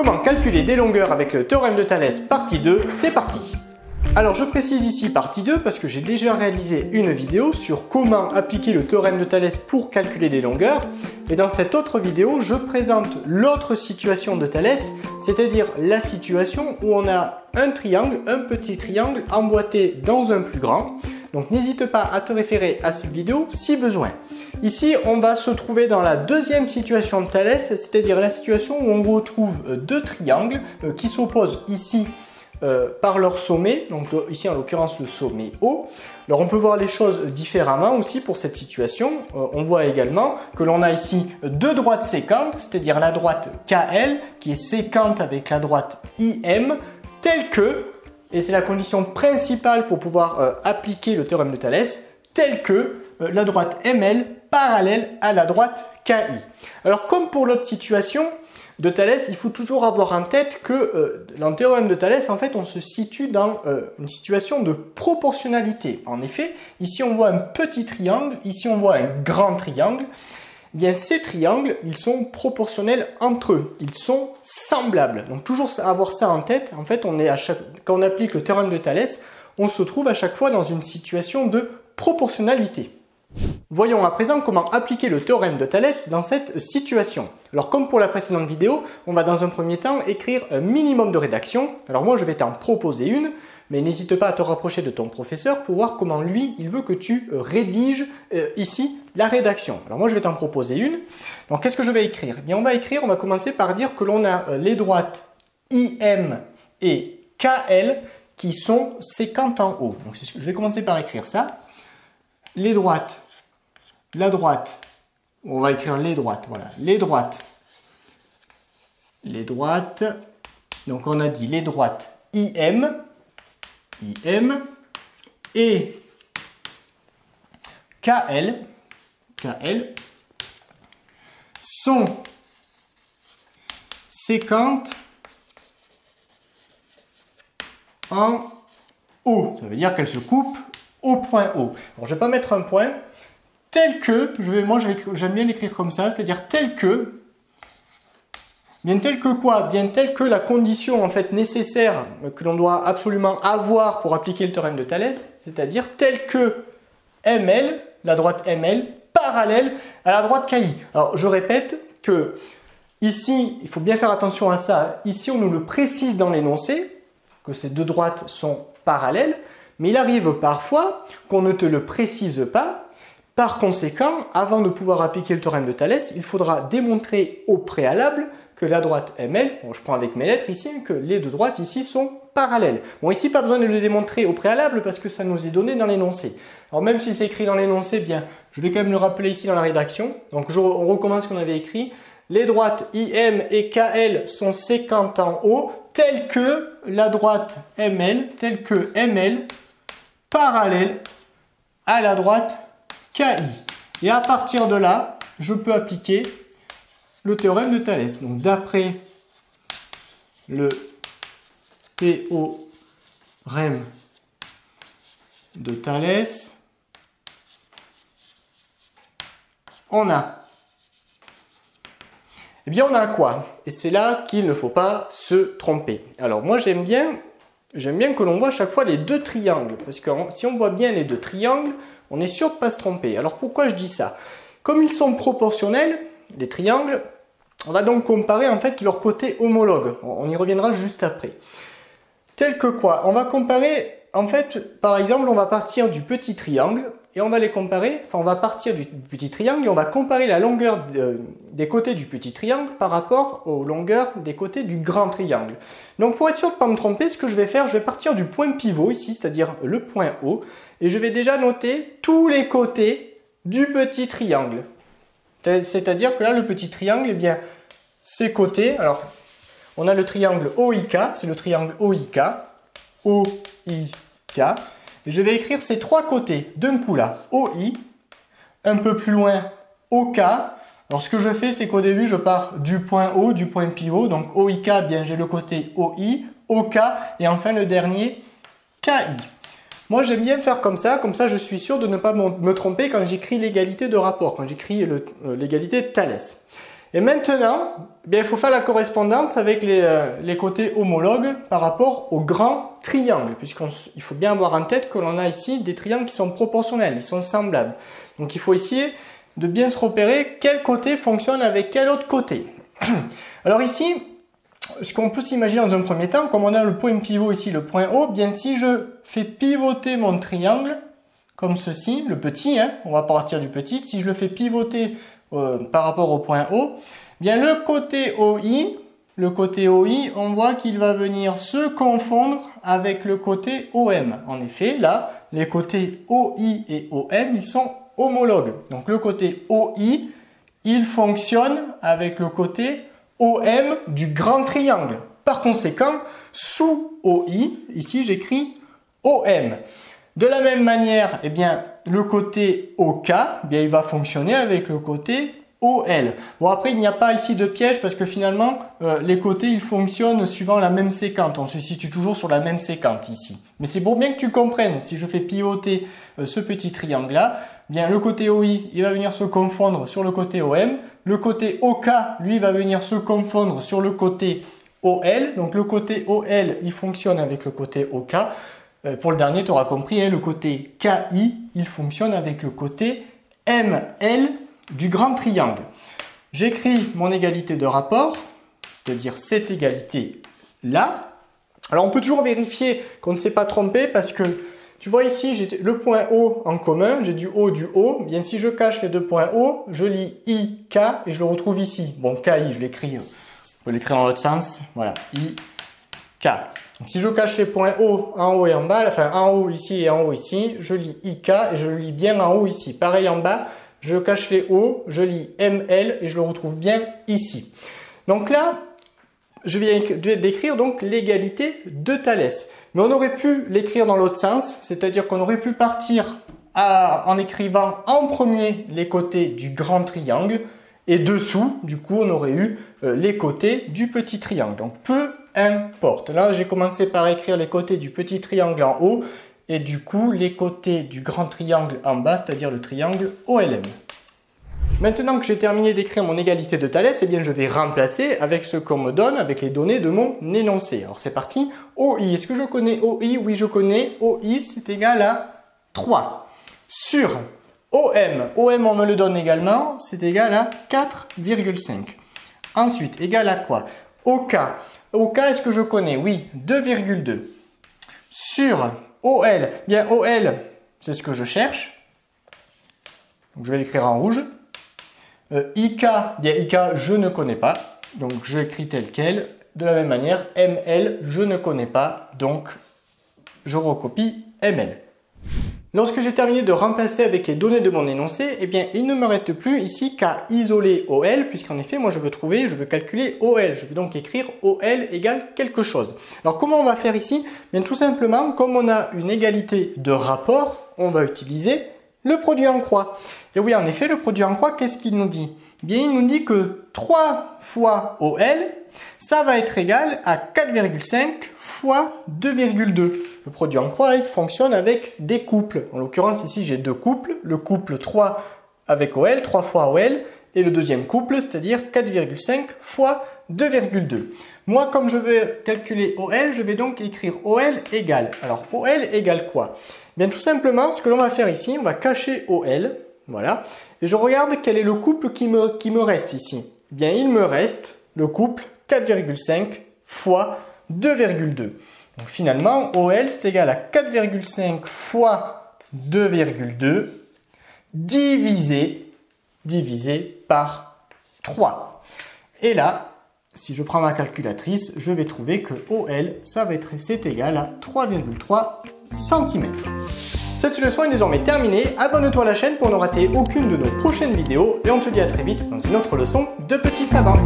Comment calculer des longueurs avec le théorème de Thalès, partie 2, c'est parti. Alors je précise ici partie 2 parce que j'ai déjà réalisé une vidéo sur comment appliquer le théorème de Thalès pour calculer des longueurs. Et dans cette autre vidéo, je présente l'autre situation de Thalès, c'est-à-dire la situation où on a un triangle, un petit triangle emboîté dans un plus grand. Donc n'hésite pas à te référer à cette vidéo si besoin. Ici, on va se trouver dans la deuxième situation de Thalès, c'est-à-dire la situation où on retrouve deux triangles qui s'opposent ici par leur sommet, donc ici en l'occurrence le sommet O. Alors on peut voir les choses différemment aussi pour cette situation. On voit également que l'on a ici deux droites séquentes, c'est-à-dire la droite KL qui est séquente avec la droite IM, telle que, et c'est la condition principale pour pouvoir appliquer le théorème de Thalès, telle que la droite ML parallèle à la droite KI. Alors comme pour l'autre situation de Thalès, il faut toujours avoir en tête que dans le théorème de Thalès, en fait, on se situe dans une situation de proportionnalité. En effet, ici on voit un petit triangle, ici on voit un grand triangle. Eh bien, ces triangles, ils sont proportionnels entre eux, ils sont semblables. Donc toujours avoir ça en tête. En fait, quand on applique le théorème de Thalès, on se trouve à chaque fois dans une situation de proportionnalité. Voyons à présent comment appliquer le théorème de Thalès dans cette situation. Alors comme pour la précédente vidéo, on va dans un premier temps écrire un minimum de rédaction. Alors moi je vais t'en proposer une, mais n'hésite pas à te rapprocher de ton professeur pour voir comment lui, il veut que tu rédiges ici la rédaction. Alors moi je vais t'en proposer une. Donc qu'est-ce que je vais écrire? Eh bien on va commencer par dire que l'on a les droites IM et KL qui sont séquentes en haut. Donc je vais commencer par écrire ça. Les droites, la droite, on va écrire les droites, voilà, les droites, donc on a dit les droites IM et KL sont séquentes en haut, ça veut dire qu'elles se coupent au point O. Alors, je ne vais pas mettre un point, tel que, j'aime bien l'écrire comme ça, c'est-à-dire tel que, bien tel que quoi? Bien tel que la condition en fait nécessaire que l'on doit absolument avoir pour appliquer le théorème de Thalès, c'est-à-dire tel que ML, la droite ML, parallèle à la droite KI. Alors je répète que ici, il faut bien faire attention à ça, ici on nous le précise dans l'énoncé, que ces deux droites sont parallèles, mais il arrive parfois qu'on ne te le précise pas. Par conséquent, avant de pouvoir appliquer le théorème de Thalès, il faudra démontrer au préalable que la droite ML, bon, je prends avec mes lettres ici, que les deux droites ici sont parallèles. Bon, ici, pas besoin de le démontrer au préalable parce que ça nous est donné dans l'énoncé. Alors même si c'est écrit dans l'énoncé, bien, je vais quand même le rappeler ici dans la rédaction. Donc on recommence ce qu'on avait écrit. Les droites IM et KL sont séquentes en haut, telles que la droite ML, parallèle à la droite KI. Et à partir de là, je peux appliquer le théorème de Thalès. Donc d'après le théorème de Thalès, on a quoi? Et c'est là qu'il ne faut pas se tromper. Alors moi j'aime bien que l'on voit à chaque fois les deux triangles, parce que si on voit bien les deux triangles, on est sûr de ne pas se tromper. Alors pourquoi je dis ça? Comme ils sont proportionnels, les triangles, on va donc comparer en fait leur côté homologue. On y reviendra juste après. Tel que quoi? On va comparer, en fait, par exemple, on va partir du petit triangle et on va les comparer, enfin on va partir du petit triangle et on va comparer la longueur des côtés du petit triangle par rapport aux longueurs des côtés du grand triangle. Donc pour être sûr de ne pas me tromper, ce que je vais faire, je vais partir du point pivot ici, c'est-à-dire le point O, et je vais déjà noter tous les côtés du petit triangle. C'est-à-dire que là, le petit triangle, eh bien, ses côtés, alors on a le triangle OIK, c'est le triangle OIK, et je vais écrire ces trois côtés d'un coup là, OI, un peu plus loin OK. Alors ce que je fais, c'est qu'au début, je pars du point O, du point pivot, donc OIK, bien j'ai le côté OI, OK, et enfin le dernier, KI. Moi, j'aime bien faire comme ça je suis sûr de ne pas me tromper quand j'écris l'égalité de rapport, quand j'écris l'égalité de Thalès. Et maintenant, eh bien, il faut faire la correspondance avec les côtés homologues par rapport au grand triangle, puisqu'il faut bien avoir en tête que l'on a ici des triangles qui sont proportionnels, ils sont semblables. Donc il faut essayer de bien se repérer quel côté fonctionne avec quel autre côté. Alors ici, ce qu'on peut s'imaginer dans un premier temps, comme on a le point pivot ici, le point O, bien si je fais pivoter mon triangle, comme ceci, le petit, hein, on va partir du petit, si je le fais pivoter par rapport au point O, bien le côté OI, on voit qu'il va venir se confondre avec le côté OM. En effet, là, les côtés OI et OM, ils sont homologues. Donc le côté OI, il fonctionne avec le côté OM du grand triangle. Par conséquent, sous OI, ici j'écris OM. De la même manière, eh bien, le côté OK, eh bien, il va fonctionner avec le côté OL. Bon, après, il n'y a pas ici de piège parce que finalement, les côtés, ils fonctionnent suivant la même séquence. On se situe toujours sur la même séquence ici. Mais c'est pour bien que tu comprennes, si je fais pivoter ce petit triangle-là, bien, le côté OI, il va venir se confondre sur le côté OM. Le côté OK, lui, va venir se confondre sur le côté OL. Donc, le côté OL, il fonctionne avec le côté OK. Pour le dernier, tu auras compris, hein, le côté KI, il fonctionne avec le côté ML du grand triangle. J'écris mon égalité de rapport, c'est-à-dire cette égalité-là. Alors, on peut toujours vérifier qu'on ne s'est pas trompé parce que, tu vois ici, j'ai le point O en commun, j'ai du O. Bien, si je cache les deux points O, je lis IK et je le retrouve ici. Bon, KI, je l'écris, on peut l'écrire dans l'autre sens. Voilà, IK. Donc, si je cache les points O en haut et en bas, enfin en haut ici et en haut ici, je lis IK et je le lis bien en haut ici. Pareil en bas, je cache les O, je lis ML et je le retrouve bien ici. Donc là, je viens d'écrire donc l'égalité de Thalès. Mais on aurait pu l'écrire dans l'autre sens, c'est-à-dire qu'on aurait pu partir en écrivant en premier les côtés du grand triangle et dessous, du coup, on aurait eu les côtés du petit triangle. Donc, peu importe. Là, j'ai commencé par écrire les côtés du petit triangle en haut et du coup, les côtés du grand triangle en bas, c'est-à-dire le triangle OLM. Maintenant que j'ai terminé d'écrire mon égalité de Thalès, eh bien, je vais remplacer avec ce qu'on me donne, avec les données de mon énoncé. Alors, c'est parti. OI, est-ce que je connais OI? Oui, je connais. OI, c'est égal à 3. Sur OM, on me le donne également, c'est égal à 4,5. Ensuite, égal à quoi? OK. OK, est-ce que je connais? Oui, 2,2. Sur OL, bien OL, c'est ce que je cherche. Donc, je vais l'écrire en rouge. IK, bien IK, je ne connais pas. Donc, je l'écris tel quel. De la même manière, ML, je ne connais pas. Donc, je recopie ML. Lorsque j'ai terminé de remplacer avec les données de mon énoncé, eh bien, il ne me reste plus ici qu'à isoler OL, puisqu'en effet, moi, je veux calculer OL. Je vais donc écrire OL égale quelque chose. Alors, comment on va faire ici? Bien, tout simplement, comme on a une égalité de rapport, on va utiliser le produit en croix. Et oui, en effet, le produit en croix, qu'est-ce qu'il nous dit? Bien, il nous dit que 3 fois OL, ça va être égal à 4,5 fois 2,2. Le produit en croix, il fonctionne avec des couples. En l'occurrence, ici, j'ai deux couples. Le couple 3 avec OL, 3 fois OL, et le deuxième couple, c'est-à-dire 4,5 fois 2,2. Moi, comme je veux calculer OL, je vais donc écrire OL égale. Alors, OL égale quoi? Bien, tout simplement, ce que l'on va faire ici, on va cacher OL. Voilà. Et je regarde quel est le couple qui me reste ici. Bien, il me reste le couple 4,5 fois 2,2. Donc finalement, OL c'est égal à 4,5 fois 2,2 divisé par 3. Et là, si je prends ma calculatrice, je vais trouver que OL, c'est égal à 3,3 cm. Cette leçon est désormais terminée. Abonne-toi à la chaîne pour ne rater aucune de nos prochaines vidéos. Et on te dit à très vite dans une autre leçon de petits savants.